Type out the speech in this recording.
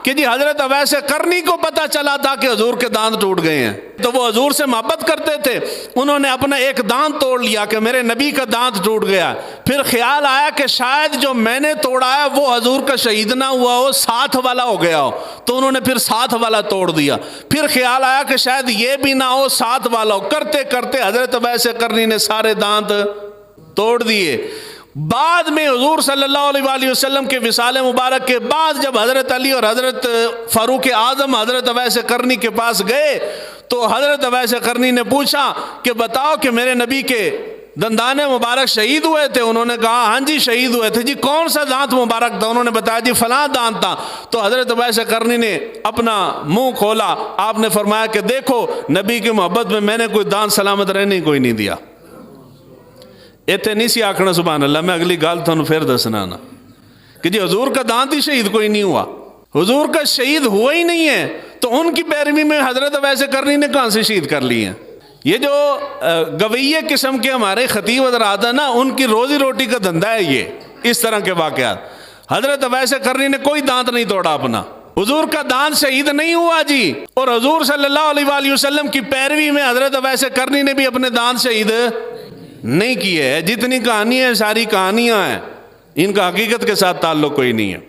कि जी हजरत अवैस करनी को पता चला था कि हुजूर के दांत टूट गए हैं, तो वो हुजूर से मोहब्बत करते थे, उन्होंने अपना एक दांत तोड़ लिया कि मेरे नबी का दांत टूट गया। फिर ख्याल आया कि शायद जो मैंने तोड़ा है वो हुजूर का शहीद ना हुआ हो, साथ वाला हो गया हो, तो उन्होंने फिर साथ वाला तोड़ दिया। फिर ख्याल आया कि शायद ये भी ना हो, साथ वाला हो। करते करते हजरत अवैस करनी ने सारे दांत तोड़ दिए। बाद में हुजूर सल्लल्लाहु अलैहि वसल्लम के विसाल मुबारक के बाद जब हजरत अली और हजरत फारूक आजम हजरत अवैस करनी के पास गए, तो हजरत अवैस करनी ने पूछा कि बताओ कि मेरे नबी के दंदाने मुबारक शहीद हुए थे? उन्होंने कहा हाँ जी शहीद हुए थे। जी कौन सा दांत मुबारक था? उन्होंने बताया जी फलां दांत था। तो हजरत अवैस करनी ने अपना मुंह खोला, आपने फरमाया कि देखो नबी की मोहब्बत में मैंने कोई दांत सलामत रहने कोई नहीं दिया। इतने नहीं सी आखना सुभान अल्लाह, मैं अगली गल तुहानू फिर दसना ना कि जी हुजूर का दांत ही शहीद कोई नहीं हुआ, हुजूर का शहीद हुआ ही नहीं है, तो उनकी पैरवी में हजरत अवैस करनी ने कहाँ से शहीद कर लिए हैं? ये जो गवैये किस्म के हमारे खतीब हज़रात है ना, उनकी रोजी रोटी का धंधा है ये इस तरह के वाक़यात। हजरत अवैस करनी ने कोई दांत नहीं तोड़ा अपना, हुजूर का दांत शहीद नहीं हुआ जी। और हुजूर सल्लल्लाहु अलैहि वसल्लम की पैरवी में हजरत अवैस करनी ने भी अपने दांत शहीद नहीं किए है। जितनी कहानी है सारी कहानियां हैं, इनका हकीकत के साथ ताल्लुक कोई नहीं है।